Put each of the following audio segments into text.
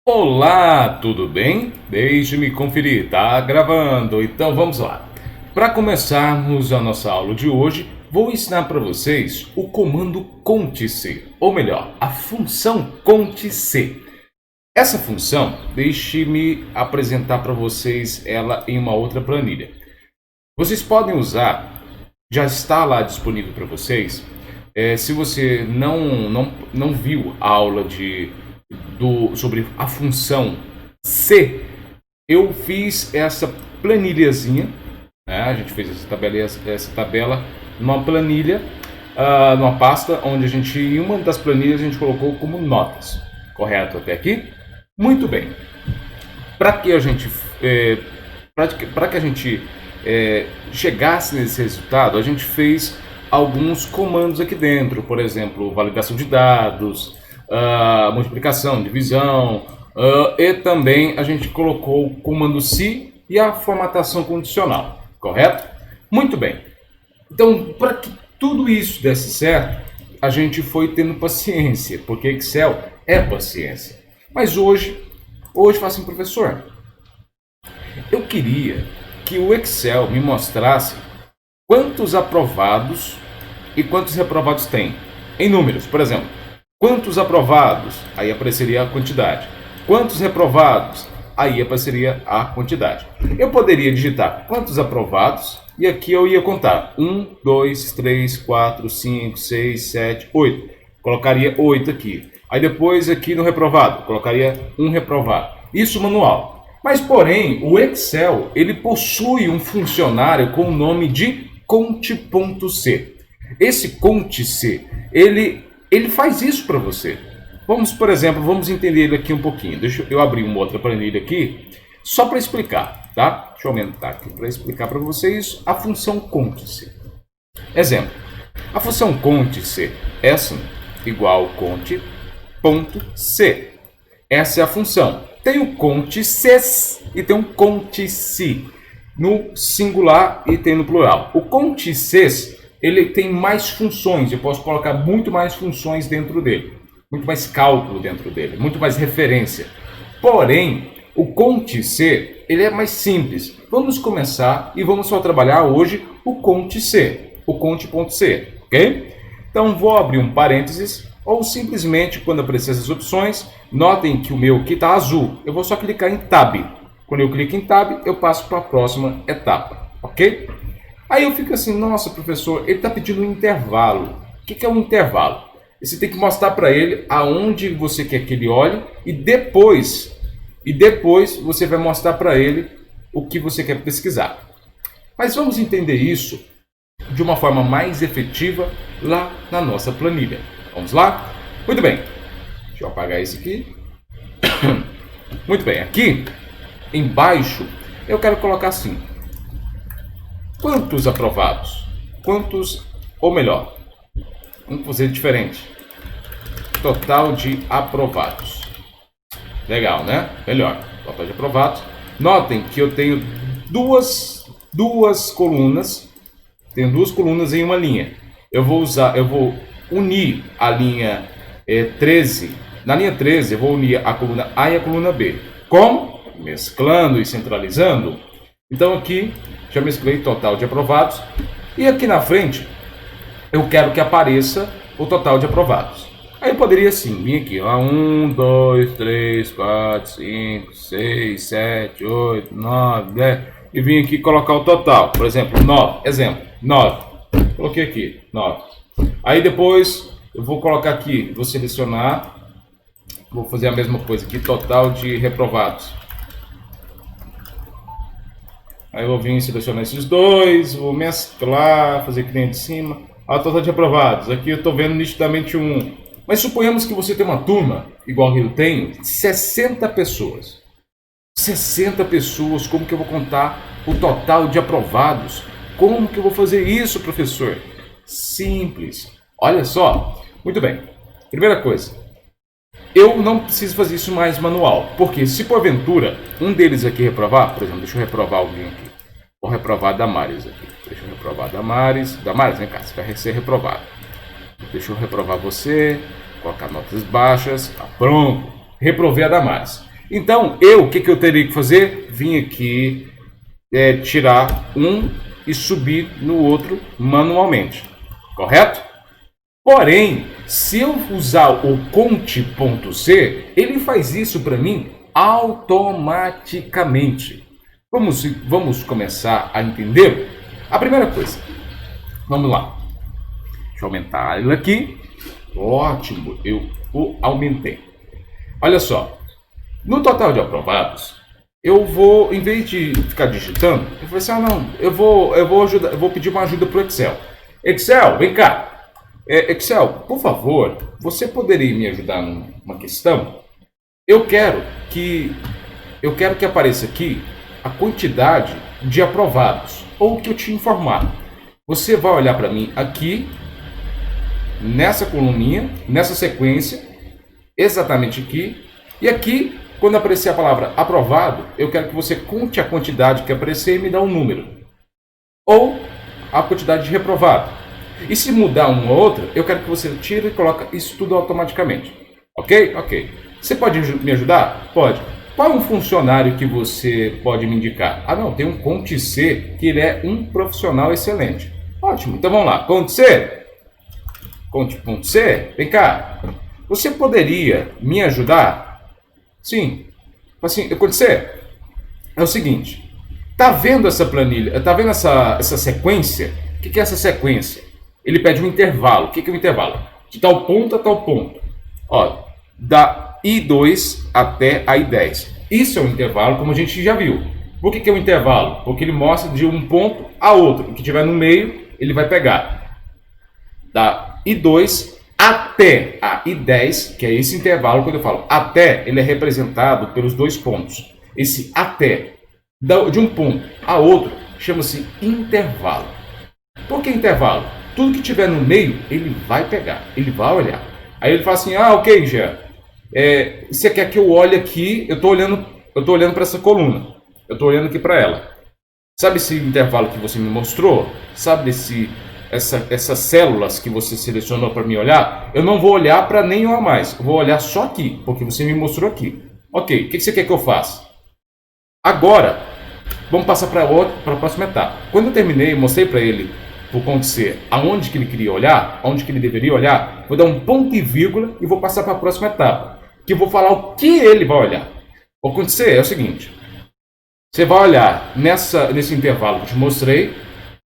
Olá, tudo bem? Deixe-me conferir, tá gravando, então vamos lá. Para começarmos a nossa aula de hoje, vou ensinar para vocês o comando conte-se, ou melhor, a função conte-se. Essa função, deixe-me apresentar para vocês ela em uma outra planilha. Vocês podem usar, já está lá disponível para vocês. Se você não viu a aula sobre a função C, eu fiz essa planilhazinha, né? A gente fez essa tabela numa planilha, numa pasta onde em uma das planilhas a gente colocou como notas. Correto até aqui? Muito bem. Para que a gente chegasse nesse resultado, a gente fez alguns comandos aqui dentro, por exemplo, validação de dados, multiplicação, divisão, e também a gente colocou o comando se e a formatação condicional, correto? Muito bem. Então, para que tudo isso desse certo, a gente foi tendo paciência, porque Excel é paciência. Mas hoje fala assim, professor, eu queria que o Excel me mostrasse quantos aprovados e quantos reprovados tem, em números, por exemplo. Quantos aprovados? Aí apareceria a quantidade. Quantos reprovados? Aí apareceria a quantidade. Eu poderia digitar quantos aprovados e aqui eu ia contar 1, 2, 3, 4, 5, 6, 7, 8. Colocaria 8 aqui. Aí depois aqui no reprovado, colocaria um reprovado. Isso manual. Mas porém, o Excel, ele possui um funcionário com o nome de conte.c. Esse conte.c, ele faz isso para você. Por exemplo, vamos entender ele aqui um pouquinho. Deixa eu abrir uma outra planilha aqui, só para explicar, tá? Deixa eu aumentar aqui para explicar para vocês a função conte-se. Exemplo, a função conte-se é assim, igual conte.c. Essa é a função. Tem o conte-ses e tem um conte-se no singular e tem no plural. O conte-ses, ele tem mais funções, eu posso colocar muito mais funções dentro dele, muito mais cálculo dentro dele, muito mais referência. Porém, o conte-se, ele é mais simples. Vamos começar e vamos só trabalhar hoje o conte-se, o conte.c, ok? Então, vou abrir um parênteses, ou simplesmente, quando aparecer essas opções, notem que o meu aqui está azul. Eu vou só clicar em Tab. Quando eu clico em Tab, eu passo para a próxima etapa, ok? Aí eu fico assim, nossa, professor, ele está pedindo um intervalo. O que é um intervalo? Você tem que mostrar para ele aonde você quer que ele olhe e depois você vai mostrar para ele o que você quer pesquisar. Mas vamos entender isso de uma forma mais efetiva lá na nossa planilha. Vamos lá? Muito bem. Deixa eu apagar esse aqui. Muito bem. Aqui, embaixo, eu quero colocar assim. Quantos aprovados? Ou melhor, vamos fazer diferente. Total de aprovados. Legal, né? Melhor. Total de aprovados. Notem que eu tenho duas colunas. Tenho duas colunas em uma linha. Eu vou unir a linha 13. Na linha 13, eu vou unir a coluna A e a coluna B. Como? Mesclando e centralizando. Então aqui, já mesclei total de aprovados. E aqui na frente, eu quero que apareça o total de aprovados. Aí eu poderia assim, vir aqui, 1, 2, 3, 4, 5, 6, 7, 8, 9, 10. E vim aqui colocar o total. Por exemplo, 9. Exemplo, 9. Coloquei aqui, 9. Aí depois eu vou colocar aqui, vou selecionar, vou fazer a mesma coisa aqui, total de reprovados. Aí eu vou vir selecionar esses dois, vou mesclar, fazer que nem de cima. A total de aprovados, aqui eu estou vendo nitidamente um. Mas suponhamos que você tem uma turma, igual eu tenho, 60 pessoas. 60 pessoas, como que eu vou contar o total de aprovados? Como que eu vou fazer isso, professor? Simples. Olha só. Muito bem. Primeira coisa. Eu não preciso fazer isso mais manual. Porque se porventura um deles aqui reprovar, por exemplo, deixa eu reprovar alguém aqui. Vou reprovar a Damares aqui. Deixa eu reprovar a Damares. Damares, vem cá, você vai ser reprovado. Deixa eu reprovar você. Colocar notas baixas. Tá pronto. Reprovei a Damares. Então, o que eu teria que fazer? Vim aqui, tirar um e subir no outro manualmente, correto? Porém, se eu usar o conte.c, ele faz isso para mim automaticamente. Vamos começar a entender? A primeira coisa, vamos lá. Deixa eu aumentar ele aqui. Ótimo, eu o aumentei. Olha só, no total de aprovados, eu vou, em vez de ficar digitando, eu vou assim, não, eu vou pedir uma ajuda para o Excel. Excel, vem cá. Excel, por favor, você poderia me ajudar numa questão? Eu quero que apareça aqui a quantidade de aprovados, ou que eu te informar. Você vai olhar para mim aqui, nessa coluninha, nessa sequência, exatamente aqui, e aqui, quando aparecer a palavra aprovado, eu quero que você conte a quantidade que aparecer e me dá um número. Ou a quantidade de reprovado. E se mudar uma ou outra, eu quero que você tire e coloque isso tudo automaticamente. Ok? Ok. Você pode me ajudar? Pode. Qual é um funcionário que você pode me indicar? Ah, não, tem um Conte C, que ele é um profissional excelente. Ótimo, então vamos lá. Conte C. Conte.c, vem cá. Você poderia me ajudar? Sim. Assim, Conte C, é o seguinte. Tá vendo essa planilha? Tá vendo essa sequência? O que é essa sequência? Ele pede um intervalo. O que é o intervalo? De tal ponto a tal ponto. Ó, da I2 até a I10. Isso é um intervalo, como a gente já viu. Por que é um intervalo? Porque ele mostra de um ponto a outro. O que tiver no meio, ele vai pegar. Da I2 até a I10, que é esse intervalo, quando eu falo até, ele é representado pelos dois pontos. Esse até, de um ponto a outro, chama-se intervalo. Por que intervalo? Tudo que tiver no meio, ele vai pegar, ele vai olhar. Aí ele fala assim, ok, Jean, você quer que eu olhe aqui, eu estou olhando para essa coluna, eu estou olhando aqui para ela. Sabe esse intervalo que você me mostrou? Sabe essas células que você selecionou para me olhar? Eu não vou olhar para nenhuma mais, eu vou olhar só aqui, porque você me mostrou aqui. Ok, o que você quer que eu faça? Agora, vamos passar para a próxima etapa. Quando eu terminei, eu mostrei para ele por Conte C, aonde que ele queria olhar, aonde que ele deveria olhar, vou dar um ponto e vírgula e vou passar para a próxima etapa, que eu vou falar o que ele vai olhar. O Conte C é o seguinte, você vai olhar nesse intervalo que eu te mostrei,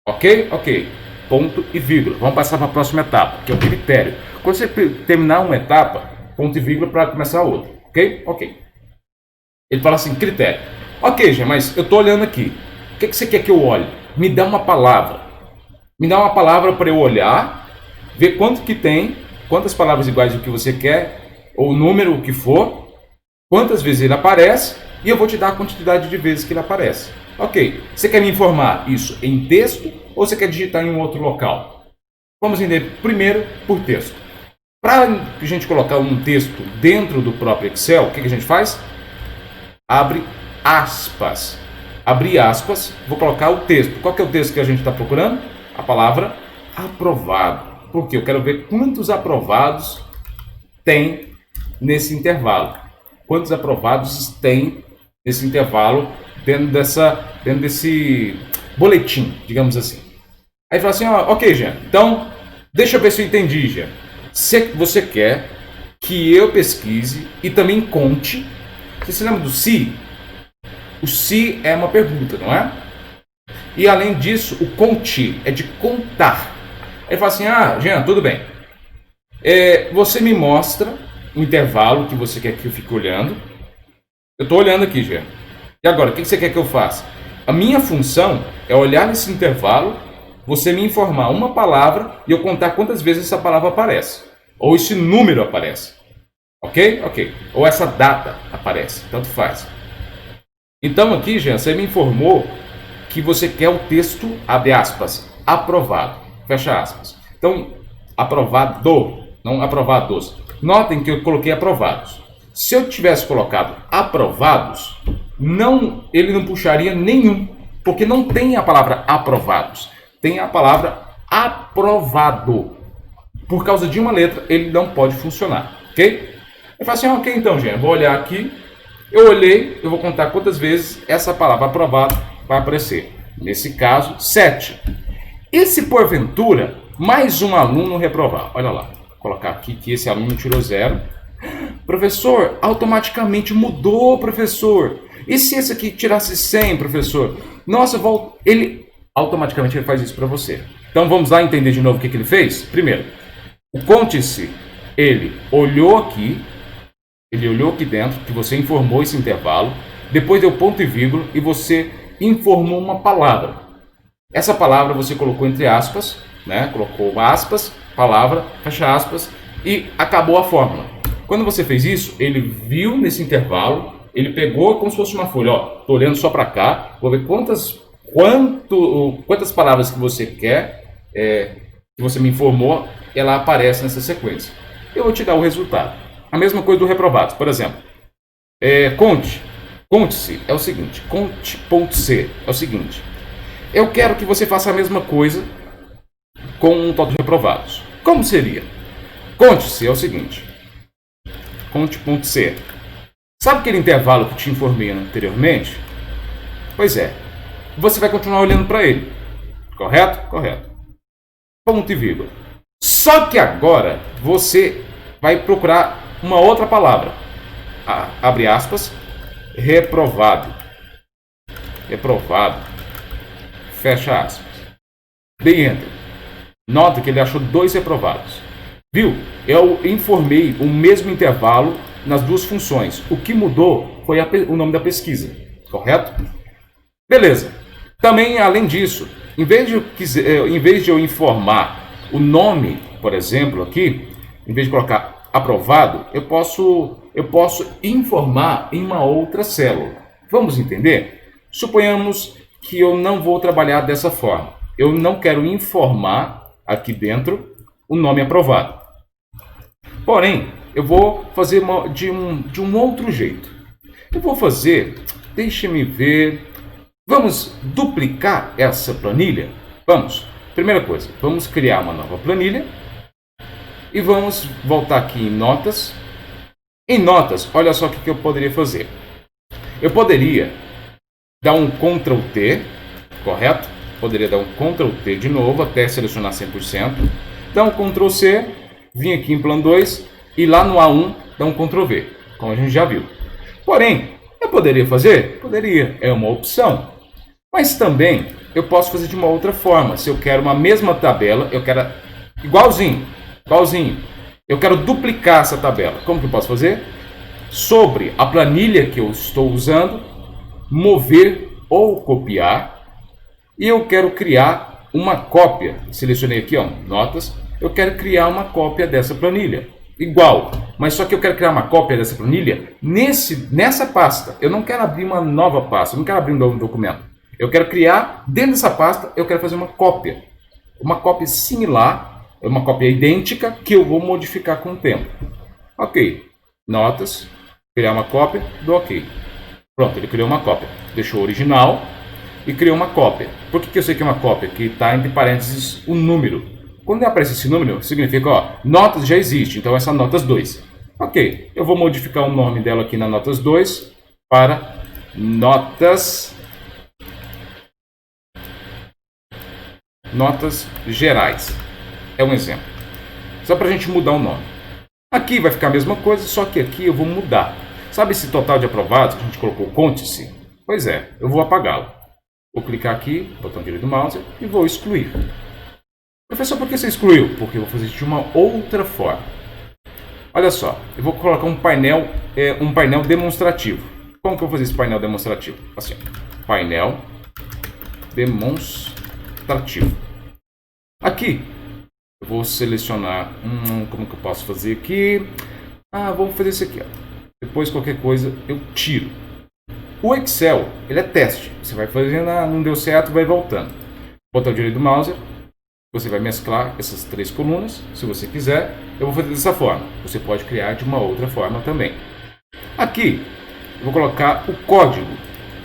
ok? Ok, ponto e vírgula, vamos passar para a próxima etapa, que é o critério. Quando você terminar uma etapa, ponto e vírgula para começar a outra, ok? Ok. Ele fala assim, critério. Ok, gente, mas eu estou olhando aqui, o que você quer que eu olhe? Me dá uma palavra. Me dá uma palavra para eu olhar, ver quanto que tem, quantas palavras iguais do que você quer, ou o número, o que for, quantas vezes ele aparece, e eu vou te dar a quantidade de vezes que ele aparece. Ok, você quer me informar isso em texto, ou você quer digitar em um outro local? Vamos entender primeiro por texto. Para a gente colocar um texto dentro do próprio Excel, o que a gente faz? Abre aspas. Abrir aspas, vou colocar o texto. Qual que é o texto que a gente está procurando? A palavra aprovado. Porque eu quero ver quantos aprovados tem nesse intervalo. Quantos aprovados tem nesse intervalo dentro desse boletim, digamos assim. Aí fala assim, ok, Jean, então deixa eu ver se eu entendi, Jean. Você quer que eu pesquise e também conte. Você se lembra do se? O se é uma pergunta, não é? E além disso, o conte é de contar. Ele fala assim, Jean, tudo bem. Você me mostra o intervalo que você quer que eu fique olhando. Eu estou olhando aqui, Jean. E agora, o que você quer que eu faça? A minha função é olhar nesse intervalo, você me informar uma palavra e eu contar quantas vezes essa palavra aparece. Ou esse número aparece. Ok? Ok. Ou essa data aparece. Tanto faz. Então aqui, Jean, você me informou que você quer o texto, abre aspas, aprovado, fecha aspas. Então, aprovado, não aprovados. Notem que eu coloquei aprovados. Se eu tivesse colocado aprovados, ele não puxaria nenhum, porque não tem a palavra aprovados, tem a palavra aprovado. Por causa de uma letra, ele não pode funcionar, ok? Eu falo assim, ok, então, gente, vou olhar aqui, Eu olhei, eu vou contar quantas vezes essa palavra aprovado vai aparecer. Nesse caso, 7. E se porventura mais um aluno reprovar? Olha lá, vou colocar aqui que esse aluno tirou 0. Professor, automaticamente mudou, professor. E se esse aqui tirasse 100, professor? Nossa, ele automaticamente ele faz isso para você. Então vamos lá entender de novo o que ele fez? Primeiro, o conte-se, ele olhou aqui dentro, que você informou esse intervalo, depois deu ponto e vírgula e você informou uma palavra. Essa palavra você colocou entre aspas, né? Colocou aspas, palavra, fecha aspas e acabou a fórmula. Quando você fez isso, ele viu nesse intervalo, ele pegou como se fosse uma folha, ó, tô olhando só para cá, vou ver quantas palavras que você quer, que você me informou, ela aparece nessa sequência. Eu vou te dar o resultado. A mesma coisa do reprovados, por exemplo. Conte-se é o seguinte, conte.c é o seguinte. Eu quero que você faça a mesma coisa com um total de reprovados. Como seria? Conte-se é o seguinte, conte.c. Sabe aquele intervalo que te informei anteriormente? Pois é, você vai continuar olhando para ele. Correto? Correto. Ponto e vírgula. Só que agora você vai procurar uma outra palavra. Abre aspas. Reprovado. Reprovado. Fecha aspas. Dei enter. Nota que ele achou 2 reprovados. Viu? Eu informei o mesmo intervalo nas duas funções. O que mudou foi o nome da pesquisa. Correto? Beleza. Também, além disso, em vez de eu informar o nome, por exemplo, aqui, em vez de colocar aprovado, eu posso informar em uma outra célula. Vamos entender? Suponhamos que eu não vou trabalhar dessa forma. Eu não quero informar aqui dentro o nome aprovado. Porém, eu vou fazer de um outro jeito. Eu vou fazer, deixe-me ver, vamos duplicar essa planilha? Vamos. Primeira coisa, vamos criar uma nova planilha e vamos voltar aqui em notas. Em notas, olha só o que eu poderia fazer. Eu poderia dar um Ctrl T, correto? Poderia dar um Ctrl T de novo até selecionar 100%. Dar um Ctrl C, vir aqui em plano 2 e lá no A1 dar um Ctrl V, como a gente já viu. Porém, eu poderia fazer? Poderia, é uma opção. Mas também eu posso fazer de uma outra forma. Se eu quero uma mesma tabela, eu quero igualzinho. Eu quero duplicar essa tabela. Como que eu posso fazer? Sobre a planilha que eu estou usando, mover ou copiar. E eu quero criar uma cópia. Selecionei aqui, ó, notas. Eu quero criar uma cópia dessa planilha. Igual. Mas só que eu quero criar uma cópia dessa planilha nessa pasta. Eu não quero abrir uma nova pasta. Eu não quero abrir um novo documento. Eu quero criar, dentro dessa pasta, eu quero fazer uma cópia. Uma cópia similar, uma cópia idêntica, que eu vou modificar com o tempo. Ok. Notas, criar uma cópia, dou ok. Pronto, ele criou uma cópia. Deixou o original e criou uma cópia. Por que eu sei que é uma cópia? Que está entre parênteses o número. Quando aparece esse número, significa, ó, notas já existe, então essa notas 2. Ok, eu vou modificar o nome dela aqui na notas 2 para notas gerais. É um exemplo. Só para a gente mudar o nome. Aqui vai ficar a mesma coisa, só que aqui eu vou mudar. Sabe esse total de aprovados que a gente colocou, conte-se? Pois é, eu vou apagá-lo. Vou clicar aqui, botão direito do mouse, e vou excluir. Professor, por que você excluiu? Porque eu vou fazer isso de uma outra forma. Olha só, eu vou colocar um painel demonstrativo. Como que eu vou fazer esse painel demonstrativo? Assim, painel demonstrativo. Aqui, eu vou selecionar, como que eu posso fazer aqui? Vou fazer isso aqui, ó. Depois qualquer coisa eu tiro. O Excel, ele é teste. Você vai fazendo, não deu certo, vai voltando. Botão direito do mouse, você vai mesclar essas 3 colunas. Se você quiser, eu vou fazer dessa forma. Você pode criar de uma outra forma também. Aqui, eu vou colocar o código.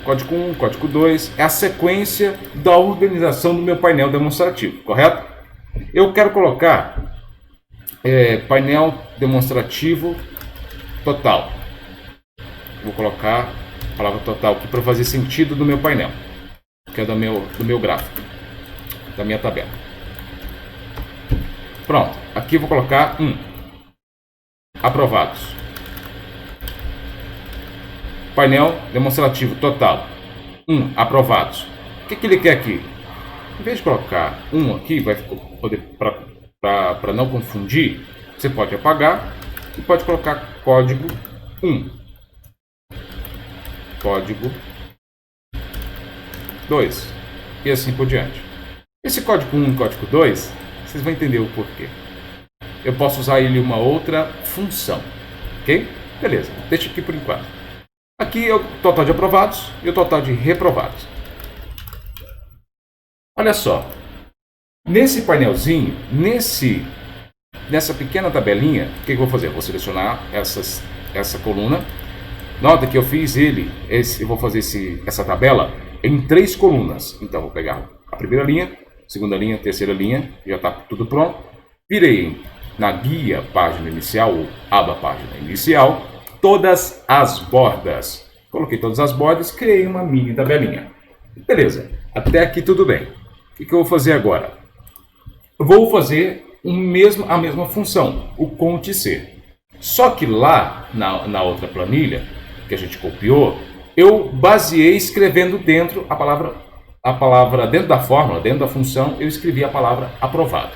Código 1, código 2, é a sequência da organização do meu painel demonstrativo, correto? Eu quero colocar painel demonstrativo total. Vou colocar a palavra total aqui para fazer sentido do meu painel, que é do meu gráfico, da minha tabela. Pronto, aqui eu vou colocar aprovados. Painel demonstrativo total, aprovados. O que ele quer aqui? Em vez de colocar aqui, vai poder, para não confundir, você pode apagar e pode colocar código 1, código 2 e assim por diante. Esse código 1 e código 2, vocês vão entender o porquê. Eu posso usar ele em uma outra função, ok? Beleza, deixa aqui por enquanto. Aqui é o total de aprovados e o total de reprovados. Olha só, nesse painelzinho, nessa pequena tabelinha, o que eu vou fazer? Eu vou selecionar essa coluna. Nota que eu fiz eu vou fazer essa tabela em 3 colunas. Então, eu vou pegar a primeira linha, segunda linha, terceira linha, já está tudo pronto. Virei na guia página inicial, ou aba página inicial, todas as bordas. Coloquei todas as bordas, criei uma mini tabelinha. Beleza, até aqui tudo bem. O que eu vou fazer agora? Eu vou fazer a mesma função, o cont-c. Só que lá na outra planilha que a gente copiou, eu baseei escrevendo dentro a palavra dentro da fórmula, dentro da função, eu escrevi a palavra aprovado.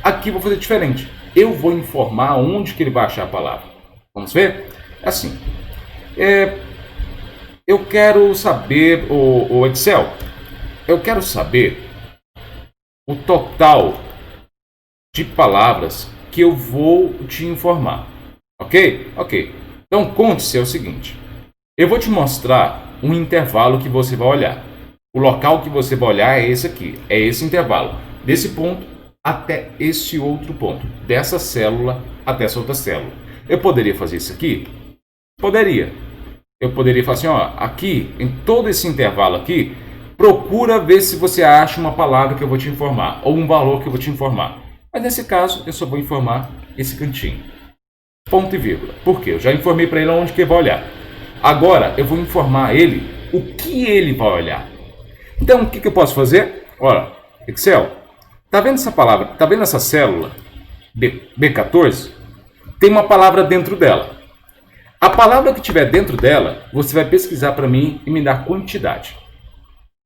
Aqui eu vou fazer diferente. Eu vou informar onde que ele vai achar a palavra. Vamos ver? É assim. Eu quero saber, o Excel, eu quero saber o total de palavras que eu vou te informar. Ok? Ok. Então, conte-se é o seguinte. Eu vou te mostrar um intervalo que você vai olhar. O local que você vai olhar é esse aqui. É esse intervalo. Desse ponto até esse outro ponto. Dessa célula até essa outra célula. Eu poderia fazer isso aqui? Poderia. Eu poderia falar assim, ó, aqui, em todo esse intervalo aqui, procura ver se você acha uma palavra que eu vou te informar, ou um valor que eu vou te informar. Mas nesse caso, eu só vou informar esse cantinho. Ponto e vírgula. Por quê? Eu já informei para ele onde que ele vai olhar. Agora, eu vou informar ele o que ele vai olhar. Então, o que eu posso fazer? Olha, Excel, tá vendo essa palavra? Tá vendo essa célula B14? Tem uma palavra dentro dela. A palavra que tiver dentro dela, você vai pesquisar para mim e me dar quantidade.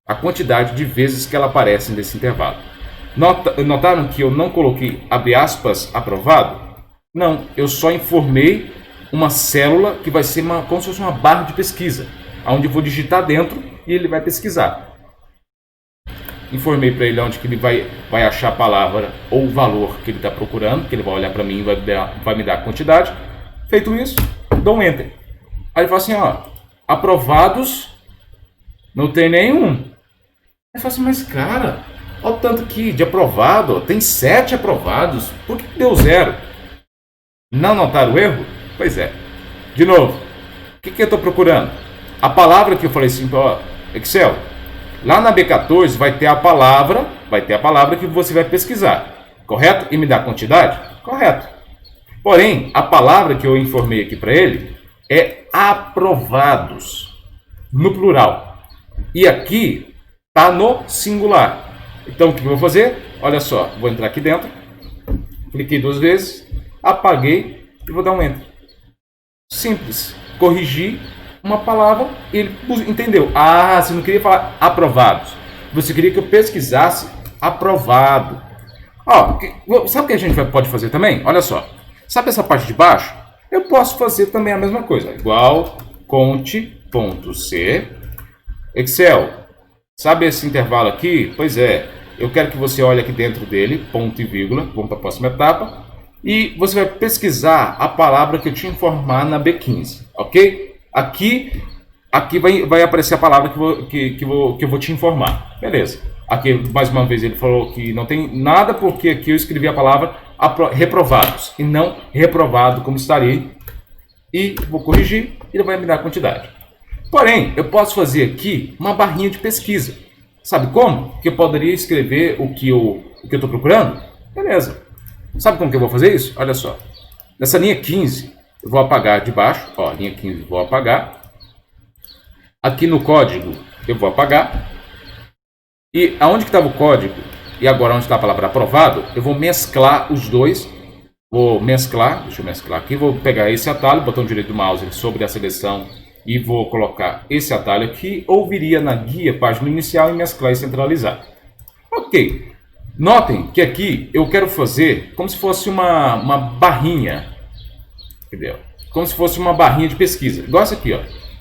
A quantidade de vezes que ela aparece nesse intervalo. Notaram que eu não coloquei, abre aspas, aprovado? Não, eu só informei uma célula que vai ser como se fosse uma barra de pesquisa, onde eu vou digitar dentro e ele vai pesquisar. Informei para ele onde que ele vai achar a palavra ou o valor que ele está procurando, que ele vai olhar para mim e vai me dar a quantidade. Feito isso, dou um Enter. Aí ele fala assim, ó, aprovados, não tem nenhum. Aí fala assim, mas cara, olha o tanto aqui de aprovado, tem 7 aprovados, por que deu 0? Não notaram o erro? Pois é. De novo, o que eu estou procurando? A palavra que eu falei assim, ó, Excel, lá na B14 vai ter a palavra que você vai pesquisar, correto? E me dá a quantidade? Correto. Porém, a palavra que eu informei aqui para ele é aprovados, no plural. E aqui está no singular. Então, o que eu vou fazer? Olha só, vou entrar aqui dentro, cliquei 2 vezes, apaguei e vou dar um Enter. Simples. Corrigi uma palavra e ele entendeu. Ah, você não queria falar aprovados. Você queria que eu pesquisasse aprovado. Ó, sabe o que a gente pode fazer também? Olha só. Sabe essa parte de baixo? Eu posso fazer também a mesma coisa. Igual cont.c Excel. Sabe esse intervalo aqui? Pois é. Eu quero que você olhe aqui dentro dele, ponto e vírgula. Vamos para a próxima etapa. E você vai pesquisar a palavra que eu te informar na B15. Ok? Aqui vai aparecer a palavra que eu vou te informar. Beleza. Aqui, mais uma vez, ele falou que não tem nada, porque aqui eu escrevi a palavra reprovados e não reprovado, como estaria. E vou corrigir e ele vai me dar a quantidade. Porém, eu posso fazer aqui uma barrinha de pesquisa. Sabe como? Que eu poderia escrever o que eu estou procurando? Beleza. Sabe como que eu vou fazer isso? Olha só. Nessa linha 15, eu vou apagar de baixo. Ó, linha 15, vou apagar. Aqui no código eu vou apagar. E aonde que estava o código e agora onde está a palavra aprovado, eu vou mesclar os dois. Vou mesclar, deixa eu mesclar aqui, vou pegar esse atalho, botão direito do mouse sobre a seleção e vou colocar esse atalho aqui, ou viria na guia, página inicial e mesclar e centralizar. Ok, notem que aqui eu quero fazer como se fosse uma barrinha, entendeu? Como se fosse uma barrinha de pesquisa, igual essa aqui, ó,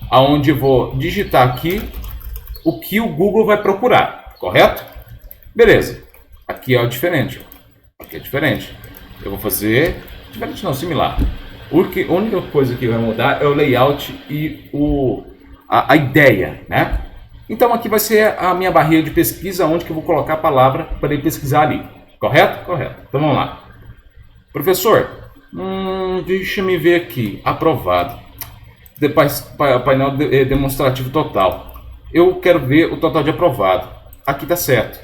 aonde eu vou digitar aqui o que o Google vai procurar, correto? Beleza, aqui é o diferente, aqui é diferente. Eu vou fazer, diferente não, similar. A única coisa que vai mudar é o layout e a ideia, né? Então aqui vai ser a minha barreira de pesquisa, onde que eu vou colocar a palavra para ele pesquisar ali. Correto? Correto. Então vamos lá. Professor, deixa me ver aqui. Aprovado. Painel demonstrativo total. Eu quero ver o total de aprovado. Aqui está certo.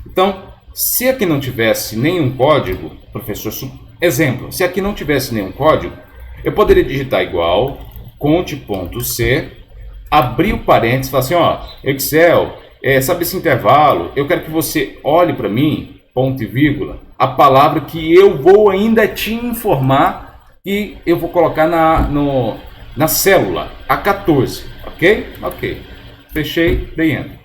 Então, se aqui não tivesse nenhum código, professor, exemplo, se aqui não tivesse nenhum código, eu poderia digitar igual, conte.c, abrir o parênteses e falar assim, ó, Excel, sabe esse intervalo, eu quero que você olhe para mim, ponto e vírgula, a palavra que eu vou ainda te informar e eu vou colocar na célula, A14, ok? Ok. Fechei, dei enter.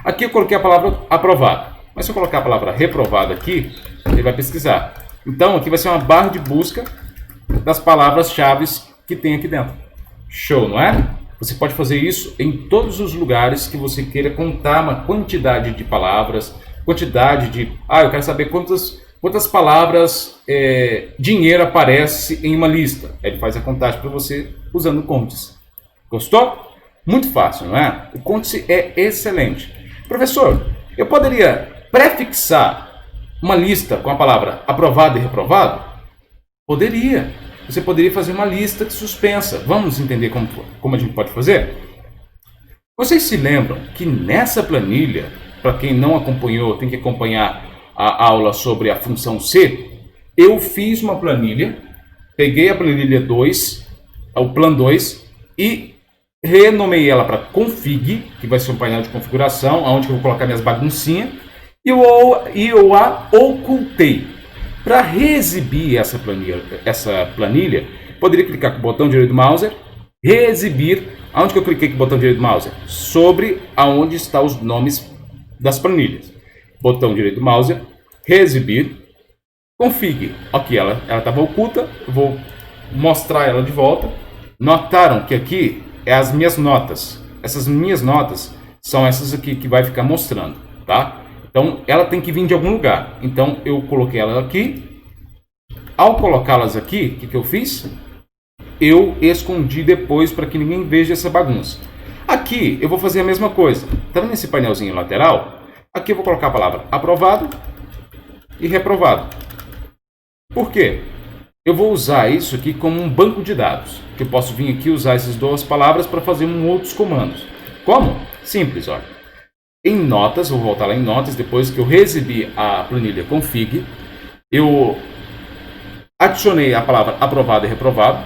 Aqui eu coloquei a palavra aprovado. Mas se eu colocar a palavra reprovado aqui, ele vai pesquisar. Então, aqui vai ser uma barra de busca das palavras-chave que tem aqui dentro. Show, não é? Você pode fazer isso em todos os lugares que você queira contar uma quantidade de palavras, quantidade de... eu quero saber quantas palavras dinheiro aparece em uma lista. Ele faz a contagem para você usando o Conte-se. Gostou? Muito fácil, não é? O Conte-se é excelente. Professor, eu poderia prefixar uma lista com a palavra aprovado e reprovado? Poderia. Você poderia fazer uma lista de suspensa. Vamos entender como a gente pode fazer? Vocês se lembram que nessa planilha, para quem não acompanhou, tem que acompanhar a aula sobre a função C, eu fiz uma planilha, peguei a planilha 2, o plan 2, e renomeei ela para config, que vai ser um painel de configuração, onde eu vou colocar minhas baguncinhas, e eu a ocultei. Para reexibir essa planilha, poderia clicar com o botão direito do mouse, reexibir, aonde que eu cliquei com o botão direito do mouse? Sobre aonde estão os nomes das planilhas. Botão direito do mouse, reexibir, config. Ok, ela estava oculta, eu vou mostrar ela de volta. Notaram que aqui é as minhas notas. Essas minhas notas são essas aqui que vai ficar mostrando, tá? Então, ela tem que vir de algum lugar. Então, eu coloquei ela aqui. Ao colocá-las aqui, o que eu fiz? Eu escondi depois para que ninguém veja essa bagunça. Aqui, eu vou fazer a mesma coisa. Tá vendo esse painelzinho lateral? Aqui eu vou colocar a palavra aprovado e reprovado. Por quê? Eu vou usar isso aqui como um banco de dados. Que eu posso vir aqui usar essas duas palavras para fazer outros comandos. Como? Simples, olha. Em notas, vou voltar lá em notas, depois que eu reexibi a planilha config, eu adicionei a palavra aprovado e reprovado,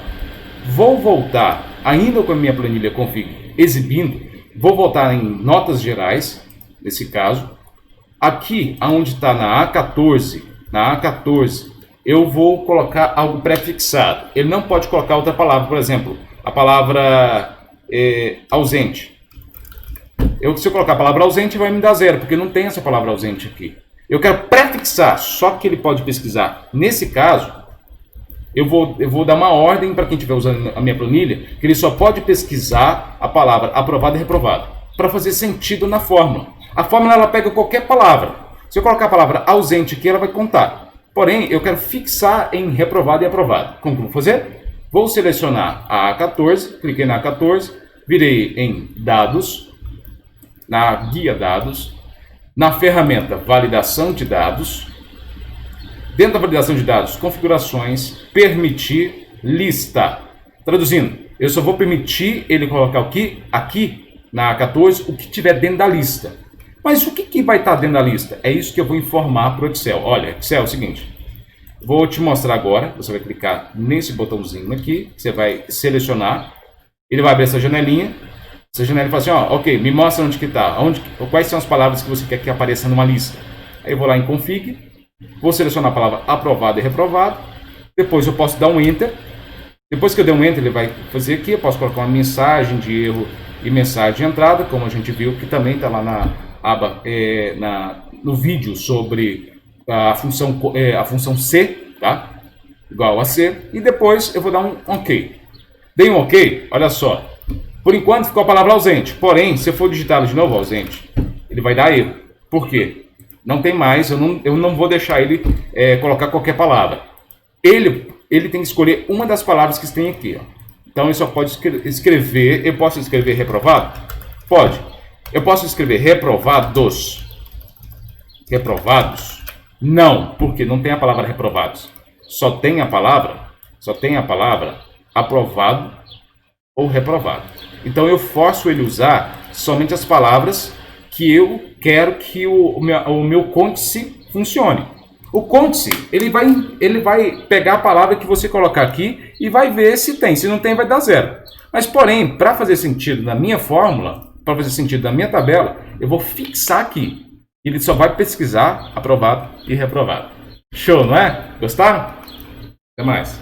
vou voltar ainda com a minha planilha config exibindo, vou voltar em notas gerais, nesse caso, aqui onde está na A14, eu vou colocar algo prefixado, ele não pode colocar outra palavra, por exemplo, a palavra ausente. Se eu colocar a palavra ausente, vai me dar 0, porque não tem essa palavra ausente aqui. Eu quero prefixar, só que ele pode pesquisar. Nesse caso, eu vou dar uma ordem para quem estiver usando a minha planilha, que ele só pode pesquisar a palavra aprovado e reprovado, para fazer sentido na fórmula. A fórmula ela pega qualquer palavra. Se eu colocar a palavra ausente aqui, ela vai contar. Porém, eu quero fixar em reprovado e aprovado. Como que eu vou fazer? Vou selecionar a A14, cliquei na A14, virei em dados, na guia dados, na ferramenta validação de dados, dentro da validação de dados, configurações, permitir, lista. Traduzindo, eu só vou permitir ele colocar aqui na A14 o que tiver dentro da lista. Mas o que vai estar dentro da lista? É isso que eu vou informar para o Excel. Olha, Excel é o seguinte, vou te mostrar agora, você vai clicar nesse botãozinho aqui, você vai selecionar, ele vai abrir essa janelinha. Essa janela fala assim, ó, ok, me mostra onde que está, quais são as palavras que você quer que apareça numa lista. Aí eu vou lá em config, vou selecionar a palavra aprovado e reprovado, depois eu posso dar um enter, depois que eu der um enter ele vai fazer aqui, eu posso colocar uma mensagem de erro e mensagem de entrada, como a gente viu que também está lá na aba, no vídeo sobre a função C, tá? Igual a C, e depois eu vou dar um OK. Dei um OK, olha só. Por enquanto ficou a palavra ausente, porém, se eu for digitar de novo ausente, ele vai dar erro. Por quê? Não tem mais, eu não vou deixar ele colocar qualquer palavra. Ele tem que escolher uma das palavras que tem aqui. Ó. Então ele só pode escrever, eu posso escrever reprovado? Pode. Eu posso escrever reprovados? Reprovados? Não, porque não tem a palavra reprovados. Só tem a palavra aprovado ou reprovado. Então eu forço ele a usar somente as palavras que eu quero que o meu códice funcione. O códice, ele vai pegar a palavra que você colocar aqui e vai ver se tem. Se não tem, vai dar 0. Mas, porém, para fazer sentido na minha fórmula, para fazer sentido na minha tabela, eu vou fixar aqui. Ele só vai pesquisar aprovado e reprovado. Show, não é? Gostaram? Até mais.